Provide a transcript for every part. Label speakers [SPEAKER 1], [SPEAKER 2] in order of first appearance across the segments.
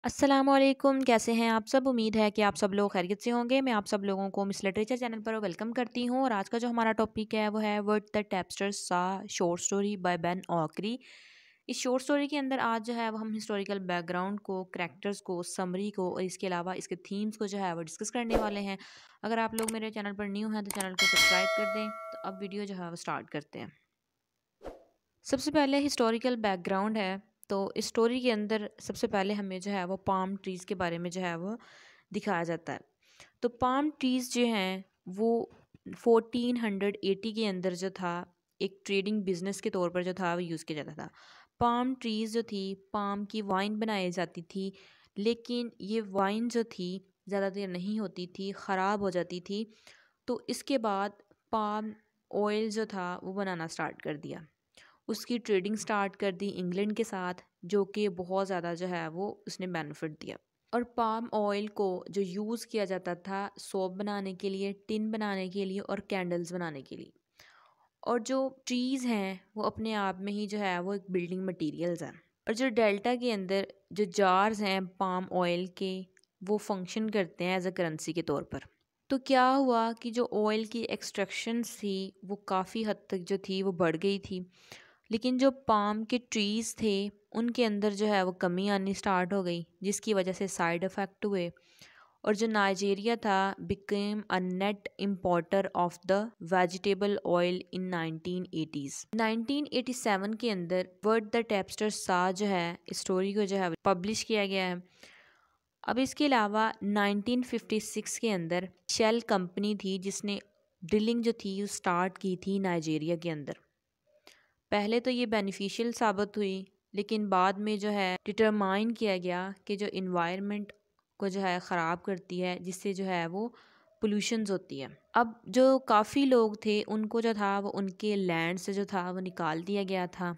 [SPEAKER 1] अस्सलामुअलैकुम, कैसे हैं आप सब। उम्मीद है कि आप सब लोग खैरियत से होंगे। मैं आप सब लोगों को मिस लिटरेचर चैनल पर वेलकम करती हूँ और आज का जो हमारा टॉपिक है वो है व्हाट द टैबस्टर्स सा शॉर्ट स्टोरी बाय बेन ऑकरी। इस शॉर्ट स्टोरी के अंदर आज जो है वो हम हिस्टोरिकल बैकग्राउंड को, करैक्टर्स को, समरी को और इसके अलावा इसके थीम्स को जो है वो डिस्कस करने वाले हैं। अगर आप लोग मेरे चैनल पर न्यू हैं तो चैनल को सब्सक्राइब कर दें। तो अब वीडियो जो है वो स्टार्ट करते हैं। सबसे पहले हिस्टोरिकल बैकग्राउंड है। तो इस स्टोरी के अंदर सबसे पहले हमें जो है वो पाम ट्रीज़ के बारे में जो है वो दिखाया जाता है। तो पाम ट्रीज़ जो हैं वो 1480 के अंदर जो था एक ट्रेडिंग बिजनेस के तौर पर जो था वो यूज़ किया जाता था। पाम ट्रीज़ जो थी, पाम की वाइन बनाई जाती थी, लेकिन ये वाइन जो थी ज़्यादा देर नहीं होती थी, ख़राब हो जाती थी। तो इसके बाद पाम ऑयल जो था वो बनाना स्टार्ट कर दिया। उसकी ट्रेडिंग स्टार्ट कर दी इंग्लैंड के साथ, जो कि बहुत ज़्यादा जो है वो उसने बेनिफिट दिया। और पाम ऑयल को जो यूज़ किया जाता था सोप बनाने के लिए, टिन बनाने के लिए और कैंडल्स बनाने के लिए। और जो ट्रीज़ हैं वो अपने आप में ही जो है वो एक बिल्डिंग मटेरियल्स हैं। और जो डेल्टा के अंदर जो जार्स हैं पाम ऑयल के, वो फंक्शन करते हैं एज अ करेंसी के तौर पर। तो क्या हुआ कि जो ऑयल की एक्सट्रैक्शंस थी वो काफ़ी हद तक जो थी वो बढ़ गई थी, लेकिन जो पाम के ट्रीज़ थे उनके अंदर जो है वो कमी आनी स्टार्ट हो गई, जिसकी वजह से साइड इफ़ेक्ट हुए। और जो नाइजीरिया था became a net importer of the vegetable oil in 1980s। 1987 के अंदर वर्ड द टेबस्टर सा जो है स्टोरी को जो है पब्लिश किया गया है। अब इसके अलावा 1956 के अंदर शेल कंपनी थी जिसने ड्रिलिंग जो थी वो स्टार्ट की थी नाइजीरिया के अंदर। पहले तो ये बेनिफिशियल साबित हुई, लेकिन बाद में जो है डिटरमाइन किया गया कि जो इन्वायरमेंट को जो है ख़राब करती है, जिससे जो है वो पोल्यूशंस होती है। अब जो काफ़ी लोग थे उनको जो था वो उनके लैंड से जो था वो निकाल दिया गया था,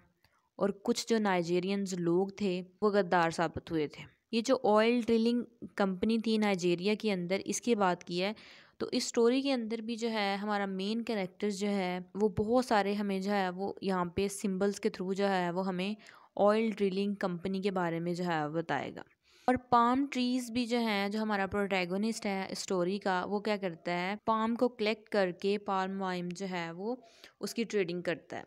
[SPEAKER 1] और कुछ जो नाइजेरियंस लोग थे वो गद्दार साबित हुए थे। ये जो ऑयल ड्रिलिंग कंपनी थी नाइजीरिया के अंदर, इसकी बात की है तो इस स्टोरी के अंदर भी जो है हमारा मेन कैरेक्टर्स जो है वो बहुत सारे हमें जो है वो यहाँ पे सिंबल्स के थ्रू जो है वो हमें ऑयल ड्रिलिंग कंपनी के बारे में जो है बताएगा। और पाम ट्रीज भी जो हैं, जो हमारा प्रोटैगोनिस्ट है स्टोरी का, वो क्या करता है, पाम को कलेक्ट करके पाम वाइन जो है वो उसकी ट्रेडिंग करता है।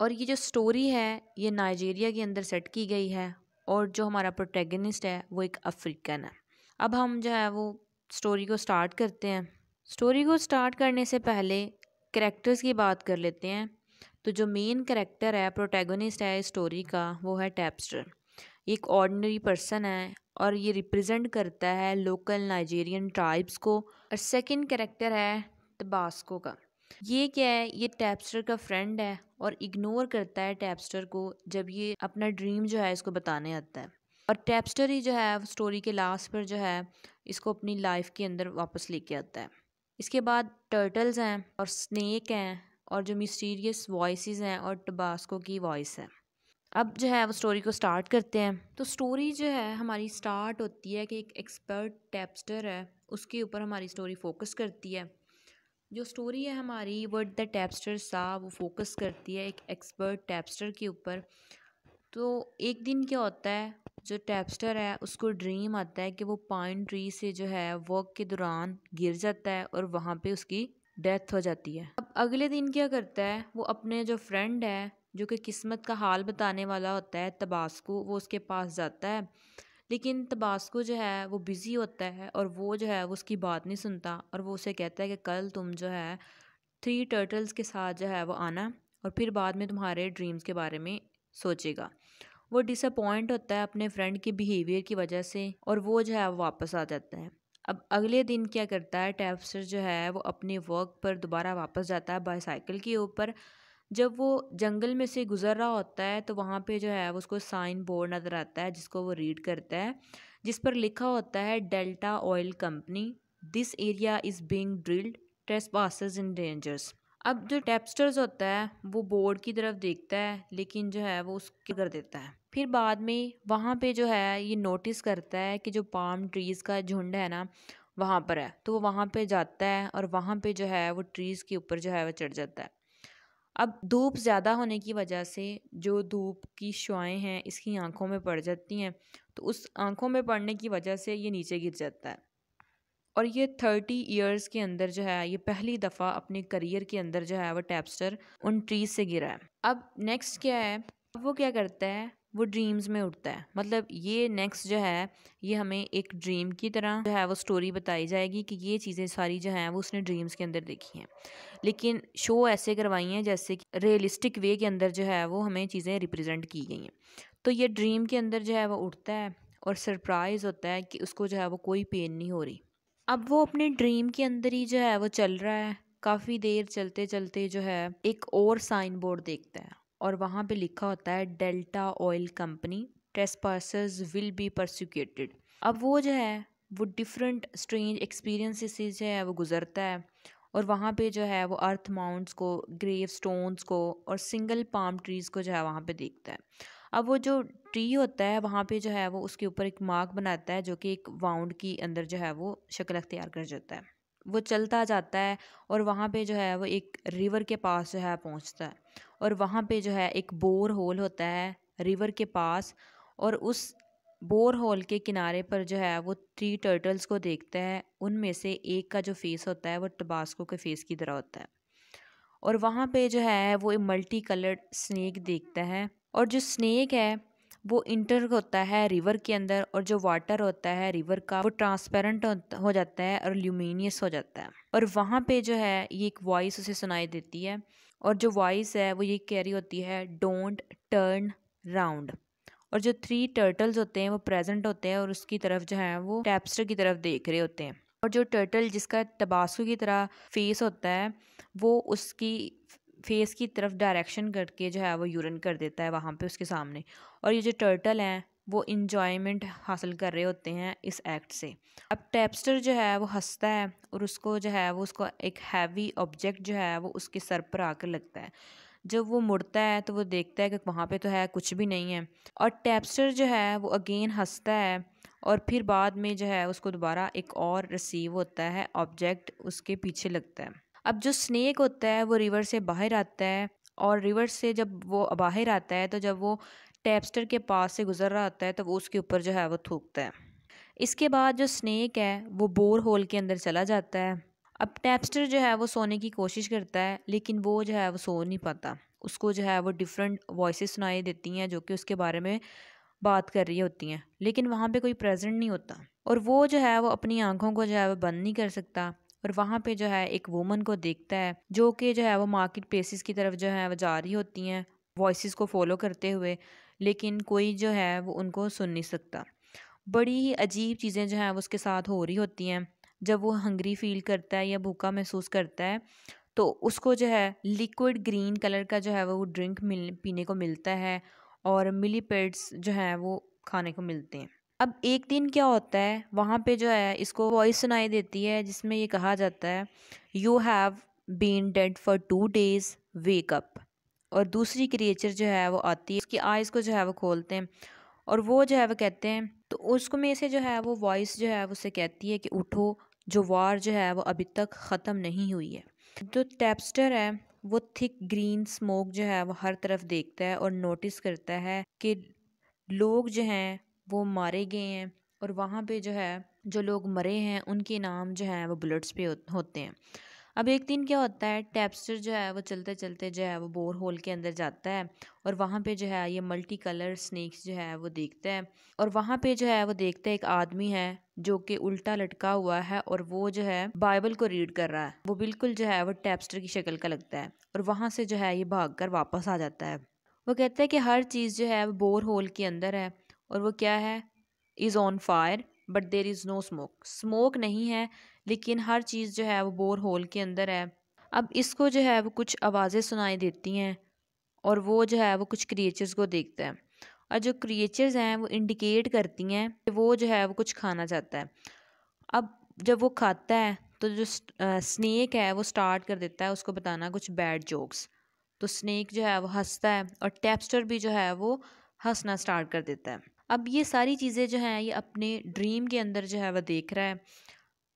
[SPEAKER 1] और ये जो स्टोरी है ये नाइजीरिया के अंदर सेट की गई है, और जो हमारा प्रोटैगनिस्ट है वो एक अफ्रीकन है। अब हम जो है वो स्टोरी को स्टार्ट करते हैं। स्टोरी को स्टार्ट करने से पहले कैरेक्टर्स की बात कर लेते हैं। तो जो मेन कैरेक्टर है, प्रोटैगनिस्ट है स्टोरी का, वो है टैबस्टर। एक ऑर्डिनरी पर्सन है और ये रिप्रेजेंट करता है लोकल नाइजीरियन ट्राइब्स को। और सेकंड कैरेक्टर है तबास्को का। ये क्या है, ये टैबस्टर का फ्रेंड है और इग्नोर करता है टैबस्टर को जब ये अपना ड्रीम जो है इसको बताने आता है। और टैबस्टर ही जो है स्टोरी के लास्ट पर जो है इसको अपनी लाइफ के अंदर वापस लेके आता है। इसके बाद टर्टल्स हैं और स्नेक हैं और जो मिस्टीरियस वॉइसेस हैं और टबास्को की वॉइस है। अब जो है वो स्टोरी को स्टार्ट करते हैं। तो स्टोरी जो है हमारी स्टार्ट होती है कि एक एक्सपर्ट टैबस्टर है, उसके ऊपर हमारी स्टोरी फोकस करती है। जो स्टोरी है हमारी वर्ड द टैबस्टर सा, वो फोकस करती है एक एक्सपर्ट टैबस्टर के ऊपर। तो एक दिन क्या होता है, जो टैबस्टर है उसको ड्रीम आता है कि वो पाइन ट्री से जो है वर्क के दौरान गिर जाता है और वहाँ पे उसकी डेथ हो जाती है। अब अगले दिन क्या करता है, वो अपने जो फ्रेंड है जो कि किस्मत का हाल बताने वाला होता है तबास्को, वो उसके पास जाता है। लेकिन तबास्को जो है वो बिज़ी होता है और वो जो है वो उसकी बात नहीं सुनता, और वो उसे कहता है कि कल तुम जो है 3 टर्टल्स के साथ जो है वो आना और फिर बाद में तुम्हारे ड्रीम्स के बारे में सोचेगा। वो डिसअपॉइंट होता है अपने फ्रेंड के बिहेवियर की वजह से और वो जो है वो वापस आ जाता है। अब अगले दिन क्या करता है, टैबस्टर जो है वो अपने वर्क पर दोबारा वापस जाता है बाईसाइकिल के ऊपर। जब वो जंगल में से गुजर रहा होता है तो वहाँ पे जो है वो उसको साइन बोर्ड नज़र आता है, जिसको वो रीड करता है, जिस पर लिखा होता है delta oil company, this area is being drilled, trespassers in dangers. अब जो टैबस्टर्स होता है वो बोर्ड की तरफ देखता है, लेकिन जो है वो उसके कर देता है। फिर बाद में वहाँ पे जो है ये नोटिस करता है कि जो पाम ट्रीज़ का झुंड है ना वहाँ पर है, तो वो वहाँ पे जाता है और वहाँ पे जो है वो ट्रीज़ के ऊपर जो है वो चढ़ जाता है। अब धूप ज़्यादा होने की वजह से जो धूप की शुआएं हैं इसकी आंखों में पड़ जाती हैं, तो उस आंखों में पड़ने की वजह से ये नीचे गिर जाता है। और ये 30 ईयर्स के अंदर जो है ये पहली दफ़ा अपने करियर के अंदर जो है वो टैप्स्टर उन ट्रीज से गिरा है। अब नेक्स्ट क्या है, अब वो क्या करता है, वो ड्रीम्स में उठता है। मतलब ये नेक्स्ट जो है ये हमें एक ड्रीम की तरह जो है वो स्टोरी बताई जाएगी कि ये चीज़ें सारी जो हैं वो उसने ड्रीम्स के अंदर देखी हैं, लेकिन शो ऐसे करवाई हैं जैसे कि रियलिस्टिक वे के अंदर जो है वो हमें चीज़ें रिप्रेजेंट की गई हैं। तो ये ड्रीम के अंदर जो है वो उठता है और सरप्राइज़ होता है कि उसको जो है वो कोई पेन नहीं हो रही। अब वो अपने ड्रीम के अंदर ही जो है वो चल रहा है। काफ़ी देर चलते चलते जो है एक और साइन बोर्ड देखता है और वहाँ पे लिखा होता है delta oil company trespassers will be persecuted. अब वो जो है वो डिफरेंट स्ट्रेंज एक्सपीरियंसेस से जो है वो गुजरता है और वहाँ पे जो है वो अर्थ माउंट्स को, ग्रेव स्टोन्स को और सिंगल पाम ट्रीज़ को जो है वहाँ पे देखता है। अब वो जो ट्री होता है वहाँ पे जो है वो उसके ऊपर एक मार्क बनाता है जो कि एक वाउंड की अंदर जो है वो शक्ल अख्तियार कर जाता है। वो चलता जाता है और वहाँ पे जो है वो एक रिवर के पास जो है पहुँचता है और वहाँ पे जो है एक बोर होल होता है रिवर के पास, और उस बोर होल के किनारे पर जो है वो 3 टर्टल्स को देखता है। उनमें से एक का जो फेस होता है वो टबास्को के फेस की तरह होता है और वहाँ पे जो है वो एक मल्टी कलर्ड स्नेक देखता है। और जो स्नेक है वो इंटर होता है रिवर के अंदर, और जो वाटर होता है रिवर का वो ट्रांसपेरेंट हो जाता है और ल्यूमिनियस हो जाता है। और वहाँ पे जो है ये एक वॉइस उसे सुनाई देती है और जो वॉइस है वो ये कह रही होती है डोंट टर्न राउंड। और जो 3 टर्टल्स होते हैं वो प्रेजेंट होते हैं और उसकी तरफ जो है वो टैप्स्टर की तरफ देख रहे होते हैं। और जो टर्टल जिसका टबास्को की तरह फेस होता है वो उसकी फेस की तरफ डायरेक्शन करके जो है वो यूरिन कर देता है वहाँ पे उसके सामने। और ये जो टर्टल हैं वो इंजॉयमेंट हासिल कर रहे होते हैं इस एक्ट से। अब टैप्स्टर जो है वो हंसता है और उसको जो है वो उसको एक हैवी ऑब्जेक्ट जो है वो उसके सर पर आकर लगता है। जब वो मुड़ता है तो वो देखता है कि वहाँ पे तो है कुछ भी नहीं है, और टैप्स्टर जो है वो अगेन हंसता है और फिर बाद में जो है उसको दोबारा एक और रिसीव होता है ऑब्जेक्ट उसके पीछे लगता है। अब जो स्नेक होता है वो रिवर से बाहर आता है और रिवर से जब वो बाहर आता है तो जब वो टैप्स्टर के पास से गुजर रहा होता है तो वो उसके ऊपर जो है वो थूकता है। इसके बाद जो स्नेक है वो बोर होल के अंदर चला जाता है। अब टैप्स्टर जो है वो सोने की कोशिश करता है लेकिन वो जो है वो सो नहीं पाता। उसको जो है वो डिफरेंट वॉइसेस सुनाई देती हैं जो कि उसके बारे में बात कर रही होती हैं, लेकिन वहाँ पे कोई प्रेजेंट नहीं होता और वो जो है वो अपनी आंखों को जो है वो बंद नहीं कर सकता। और वहाँ पे जो है एक वुमन को देखता है जो कि जो है वो मार्केट प्लेसेस की तरफ जो है वो जा रही होती हैं वॉइसेस को फॉलो करते हुए, लेकिन कोई जो है वो उनको सुन नहीं सकता। बड़ी ही अजीब चीज़ें जो हैं वो उसके साथ हो रही होती हैं। जब वो हंग्री फील करता है या भूखा महसूस करता है तो उसको जो है लिक्विड ग्रीन कलर का जो है वो ड्रिंक पीने को मिलता है और मिलीपेड्स जो है वो खाने को मिलते हैं। अब एक दिन क्या होता है वहाँ पे जो है इसको वॉइस सुनाई देती है जिसमें ये कहा जाता है you have been dead for 2 days, wake up. और दूसरी क्रिएचर जो है वो आती है, उसकी आइज़ को जो है वो खोलते हैं और वो जो है वो कहते हैं, तो उसको में से जो है वो वॉइस जो है वो उसे कहती है कि उठो, जो वार जो है वो अभी तक ख़त्म नहीं हुई है। जो टैप्स्टर है वो थिक ग्रीन स्मोक जो है वो हर तरफ देखता है और नोटिस करता है कि लोग जो हैं वो मारे गए हैं और वहाँ पे जो है जो लोग मरे हैं उनके नाम जो हैं वो बुलेट्स पे होते हैं। अब एक दिन क्या होता है टैप्स्टर जो है वो चलते चलते जो है वो बोर होल के अंदर जाता है और वहाँ पे जो है ये मल्टी कलर स्नेक्स जो है वो देखता है और वहाँ पे जो है वो देखता है एक आदमी है जो कि उल्टा लटका हुआ है और वो जो है बाइबल को रीड कर रहा है। वो बिल्कुल जो है वो टैप्स्टर की शक्ल का लगता है और वहाँ से जो है ये भागकर वापस आ जाता है। वो कहता है कि हर चीज़ जो है वो बोर होल के अंदर है और वो क्या है, is on fire but there is no smoke. Smoke नहीं है लेकिन हर चीज़ जो है वो बोर होल के अंदर है। अब इसको जो है वो कुछ आवाज़ें सुनाई देती हैं और वो जो है वो कुछ क्रिएचर्स को देखता है और जो क्रिएचर्स हैं वो इंडिकेट करती हैं कि वो जो है वो कुछ खाना चाहता है। अब जब वो खाता है तो जो स्नेक है वो स्टार्ट कर देता है उसको बताना कुछ बैड जोक्स। तो स्नेक जो है वो हंसता है और टैप्स्टर भी जो है वो हंसना स्टार्ट कर देता है। अब ये सारी चीज़ें जो हैं ये अपने ड्रीम के अंदर जो है वो देख रहा है।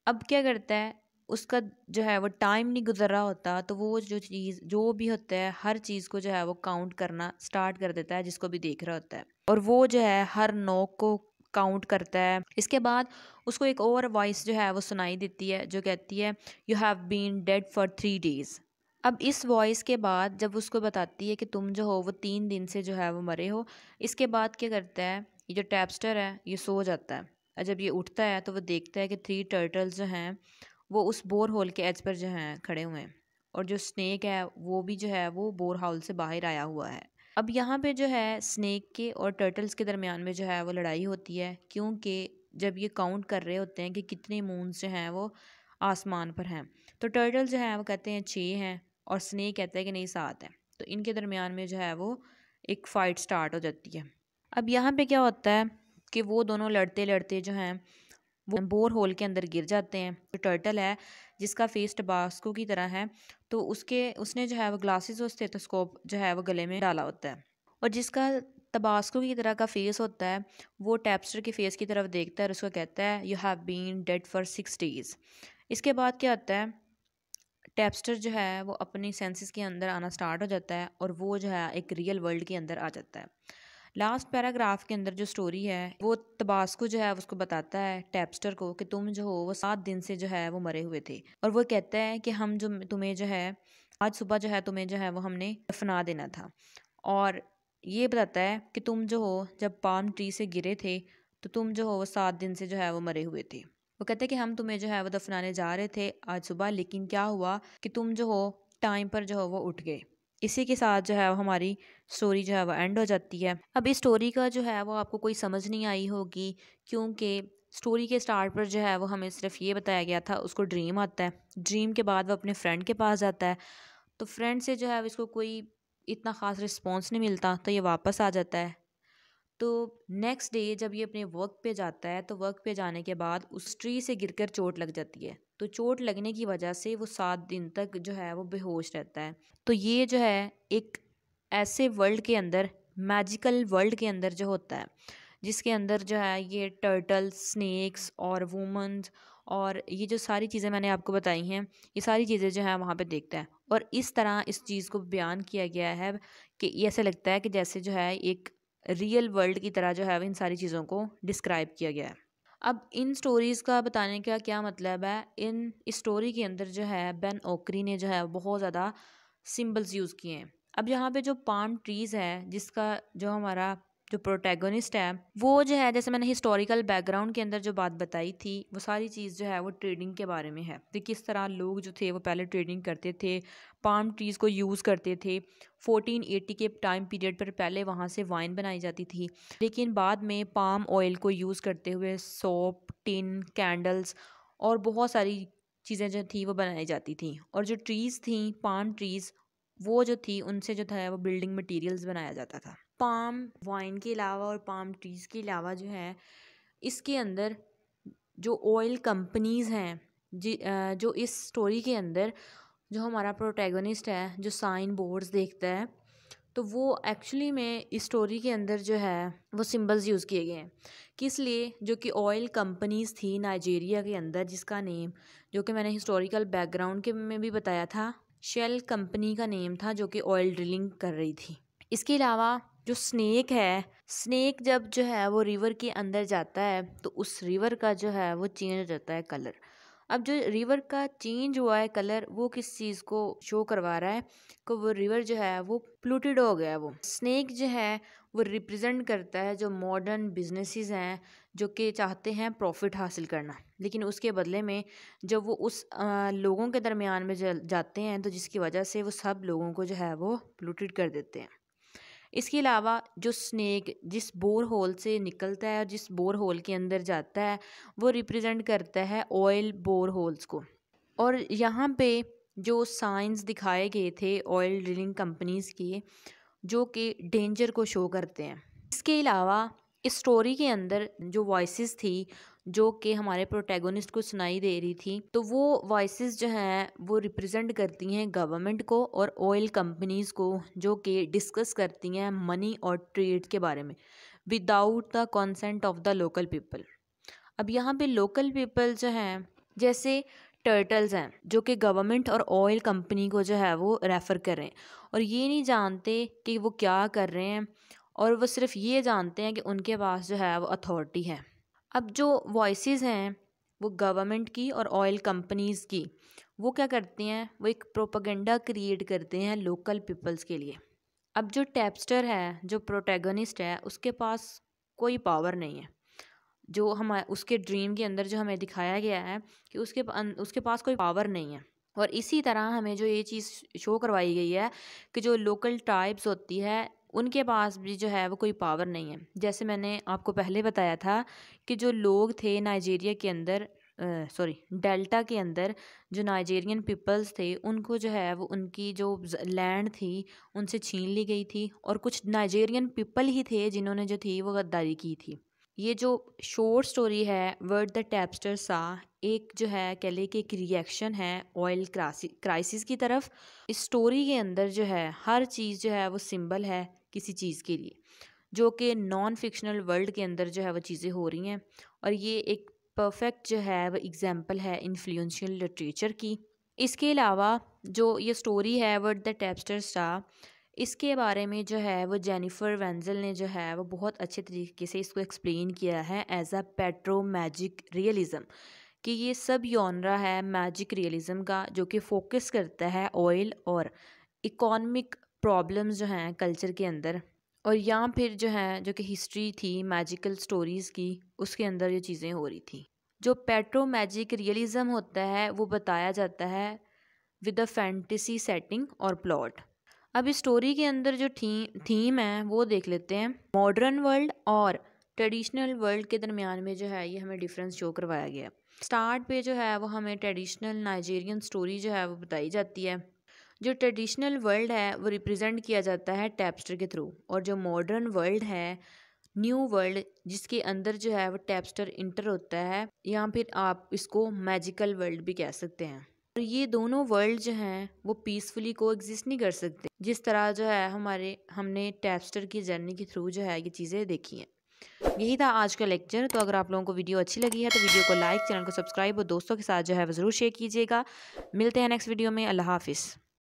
[SPEAKER 1] अब क्या करता है, उसका जो है वो टाइम नहीं गुजर रहा होता, तो वो जो चीज़ जो भी होता है हर चीज़ को जो है वो काउंट करना स्टार्ट कर देता है जिसको भी देख रहा होता है, और वो जो है हर नोक को काउंट करता है। इसके बाद उसको एक और वॉइस जो है वो सुनाई देती है जो कहती है you have been dead for 3 days। अब इस वॉइस के बाद जब उसको बताती है कि तुम जो हो वो 3 दिन से जो है वो मरे हो, इसके बाद क्या करता है, ये जो टैप्स्टर है ये सो जाता है, और जब ये उठता है तो वो देखता है कि 3 टर्टल्स जो हैं वो उस बोर होल के एज पर जो हैं खड़े हुए हैं, और जो स्नेक है वो भी जो है वो बोर होल से बाहर आया हुआ है। अब यहाँ पे जो है स्नेक के और टर्टल्स के दरमियान में जो है वो लड़ाई होती है, क्योंकि जब ये काउंट कर रहे होते हैं कि कितने मून्स जो हैं वो आसमान पर हैं, तो टर्टल जो है वो कहते हैं 6 हैं और स्नेक कहता है कि नहीं 7 है। तो इनके दरमियान में जो है वो एक फ़ाइट स्टार्ट हो जाती है। अब यहाँ पे क्या होता है कि वो दोनों लड़ते लड़ते जो हैं वो बोर होल के अंदर गिर जाते हैं। जो टर्टल है जिसका फेस टबास्को की तरह है, तो उसने जो है वो ग्लासेस और स्टेथोस्कोप जो है वो गले में डाला होता है, और जिसका तबास्को की तरह का फेस होता है वो टैप्स्टर के फेस की तरफ देखता है और उसको कहता है you have been dead for 6 days। इसके बाद क्या होता है, टैप्स्टर जो है वो अपनी सेंसेस के अंदर आना स्टार्ट हो जाता है और वो जो है एक रियल वर्ल्ड के अंदर आ जाता है। लास्ट पैराग्राफ के अंदर जो स्टोरी है वो तबास्को जो है उसको बताता है टैप्स्टर को कि तुम जो हो वो 7 दिन से जो है वो मरे हुए थे, और वो कहता है कि हम जो तुम्हें जो है आज सुबह जो है तुम्हें जो है वो हमने दफना देना था, और ये बताता है कि तुम जो हो जब पाम ट्री से गिरे थे तो तुम जो हो वो 7 दिन से जो है वो मरे हुए थे। वो कहते हैं कि हम तुम्हें जो है वो दफनाने जा रहे थे आज सुबह, लेकिन क्या हुआ कि तुम जो हो टाइम पर जो हो वो उठ गए। इसी के साथ जो है वो हमारी स्टोरी जो है वो एंड हो जाती है। अब इस स्टोरी का जो है वो आपको कोई समझ नहीं आई होगी, क्योंकि स्टोरी के स्टार्ट पर जो है वो हमें सिर्फ ये बताया गया था उसको ड्रीम आता है, ड्रीम के बाद वो अपने फ्रेंड के पास जाता है, तो फ्रेंड से जो है इसको कोई इतना ख़ास रिस्पॉन्स नहीं मिलता, तो ये वापस आ जाता है। तो नेक्स्ट डे जब ये अपने वर्क पे जाता है तो वर्क पे जाने के बाद उस ट्री से गिरकर चोट लग जाती है, तो चोट लगने की वजह से वो 7 दिन तक जो है वो बेहोश रहता है। तो ये जो है एक ऐसे वर्ल्ड के अंदर, मैजिकल वर्ल्ड के अंदर जो होता है, जिसके अंदर जो है ये टर्टल्स, स्नेक्स और वुमन्स और ये जो सारी चीज़ें मैंने आपको बताई हैं, ये सारी चीज़ें जो है वहाँ पे देखता है, और इस तरह इस चीज़ को बयान किया गया है कि ये ऐसा लगता है कि जैसे जो है एक रियल वर्ल्ड की तरह जो है इन सारी चीज़ों को डिस्क्राइब किया गया है। अब इन स्टोरीज़ का बताने का क्या मतलब है, इन स्टोरी के अंदर जो है बेन ओकरी ने जो है बहुत ज़्यादा सिंबल्स यूज़ किए हैं। अब यहाँ पे जो पाम ट्रीज़ है जिसका जो हमारा जो प्रोटैगनिस्ट है वो जो है, जैसे मैंने हिस्टोरिकल बैकग्राउंड के अंदर जो बात बताई थी वो सारी चीज़ जो है वो ट्रेडिंग के बारे में है, तो किस तरह लोग जो थे वो पहले ट्रेडिंग करते थे, पाम ट्रीज़ को यूज़ करते थे। 1480 के टाइम पीरियड पर पहले वहाँ से वाइन बनाई जाती थी, लेकिन बाद में पाम ऑयल को यूज़ करते हुए सोप, टिन, कैंडल्स और बहुत सारी चीज़ें जो थी वो बनाई जाती थी, और जो ट्रीज़ थी पाम ट्रीज़ वो जो थी उनसे जो था वो बिल्डिंग मटेरियल्स बनाया जाता था। पाम वाइन के अलावा और पाम ट्रीज़ के अलावा जो है इसके अंदर जो ऑयल कंपनीज़ हैं जो इस स्टोरी के अंदर जो हमारा प्रोटैगनिस्ट है जो साइन बोर्ड्स देखता है, तो वो एक्चुअली में इस स्टोरी के अंदर जो है वो सिंबल्स यूज़ किए गए हैं। किस लिए, जो कि ऑयल कंपनीज़ थी नाइजीरिया के अंदर जिसका नेम, जो कि मैंने हिस्टोरिकल बैकग्राउंड के में भी बताया था, शेल कंपनी का नेम था जो कि ऑयल ड्रिलिंग कर रही थी। इसके अलावा जो स्नेक है, स्नेक जब जो है वो रिवर के अंदर जाता है तो उस रिवर का जो है वो चेंज हो जाता है कलर। अब जो रिवर का चेंज हुआ है कलर वो किस चीज़ को शो करवा रहा है कि वो रिवर जो है वो पोल्यूटेड हो गया है। वो स्नेक जो है वो रिप्रेजेंट करता है जो मॉडर्न बिजनेसेस हैं जो कि चाहते हैं प्रॉफिट हासिल करना, लेकिन उसके बदले में जब वो उस लोगों के दरमियान में जाते हैं तो जिसकी वजह से वो सब लोगों को जो है वो पोल्यूटेड कर देते हैं। इसके अलावा जो स्नेक जिस बोर होल से निकलता है और जिस बोर होल के अंदर जाता है वो रिप्रेजेंट करता है ऑयल बोर होल्स को, और यहाँ पे जो साइंस दिखाए गए थे ऑयल ड्रिलिंग कंपनीज़ के जो कि डेंजर को शो करते हैं। इसके अलावा इस स्टोरी के अंदर जो वॉइसेस थी जो कि हमारे प्रोटैगनिस्ट को सुनाई दे रही थी, तो वो वॉइसेस जो हैं वो रिप्रेजेंट करती हैं गवर्नमेंट को और ऑयल कंपनीज़ को, जो कि डिस्कस करती हैं मनी और ट्रेड के बारे में without the consent of the local people. अब यहाँ पे लोकल पीपल जो हैं, जैसे टर्टल्स हैं जो कि गवर्नमेंट और ऑयल कंपनी को जो है वो रेफ़र कर रहे हैं और ये नहीं जानते कि वो क्या कर रहे हैं, और वो सिर्फ ये जानते हैं कि उनके पास जो है वो अथॉरिटी है। अब जो वॉइसेस हैं वो गवर्नमेंट की और ऑयल कंपनीज़ की, वो क्या करते हैं, वो एक प्रोपेगेंडा क्रिएट करते हैं लोकल पीपल्स के लिए। अब जो टैप्स्टर है, जो प्रोटैगनिस्ट है, उसके पास कोई पावर नहीं है। जो हम उसके ड्रीम के अंदर जो हमें दिखाया गया है कि उसके पास कोई पावर नहीं है। और इसी तरह हमें जो ये चीज़ शो करवाई गई है कि जो लोकल ट्राइब्स होती है उनके पास भी जो है वो कोई पावर नहीं है। जैसे मैंने आपको पहले बताया था कि जो लोग थे नाइजीरिया के अंदर, सॉरी डेल्टा के अंदर, जो नाइजेरियन पीपल्स थे उनको जो है वो उनकी जो लैंड थी उनसे छीन ली गई थी, और कुछ नाइजेरियन पीपल ही थे जिन्होंने जो थी वो गद्दारी की थी। ये जो शॉर्ट स्टोरी है वर्ड द टैप्स्टर सा, एक जो है कह ले कि एक रिएक्शन है ऑयल क्राइसिस की तरफ। इस स्टोरी के अंदर जो है हर चीज़ जो है वो सिंबल है किसी चीज़ के लिए, जो कि नॉन फिक्शनल वर्ल्ड के अंदर जो है वो चीज़ें हो रही हैं। और ये एक परफेक्ट जो है वो एग्जाम्पल है इन्फ्लुएंशियल लिटरेचर की। इसके अलावा जो ये स्टोरी है वर्ड द टैप्स्टर सा, इसके बारे में जो है वो जेनिफर वेंजल ने जो है वो बहुत अच्छे तरीके से इसको एक्सप्लेन किया है as a petro magic realism, कि ये सब जॉनरा है मैजिक रियलिज़म का जो कि फोकस करता है ऑयल और इकोनॉमिक प्रॉब्लम्स जो हैं कल्चर के अंदर। और यहाँ फिर जो है जो कि हिस्ट्री थी मैजिकल स्टोरीज़ की, उसके अंदर ये चीज़ें हो रही थी। जो पेट्रो मैजिक रियलिज़म होता है वो बताया जाता है विद अ फैंटेसी सेटिंग और प्लॉट। अब इस स्टोरी के अंदर जो थीम है वो देख लेते हैं। मॉडर्न वर्ल्ड और ट्रेडिशनल वर्ल्ड के दरमियान में जो है ये हमें डिफरेंस शो करवाया गया है। स्टार्ट पे जो है वो हमें ट्रेडिशनल नाइजेरियन स्टोरी जो है वो बताई जाती है। जो ट्रेडिशनल वर्ल्ड है वो रिप्रेजेंट किया जाता है टैप्स्टर के थ्रू, और जो मॉडर्न वर्ल्ड है न्यू वर्ल्ड जिसके अंदर जो है वो टैप्स्टर इंटर होता है, या फिर आप इसको मैजिकल वर्ल्ड भी कह सकते हैं। और ये दोनों वर्ल्ड जो हैं वो पीसफुली को एग्जिस्ट नहीं कर सकते, जिस तरह जो है हमने टैप्स्टर की जर्नी के थ्रू जो है ये चीज़ें देखी हैं। यही था आज का लेक्चर। तो अगर आप लोगों को वीडियो अच्छी लगी है तो वीडियो को लाइक, चैनल को सब्सक्राइब और दोस्तों के साथ जो है वो ज़रूर शेयर कीजिएगा। मिलते हैं नेक्स्ट वीडियो में। अल्लाह हाफिज़।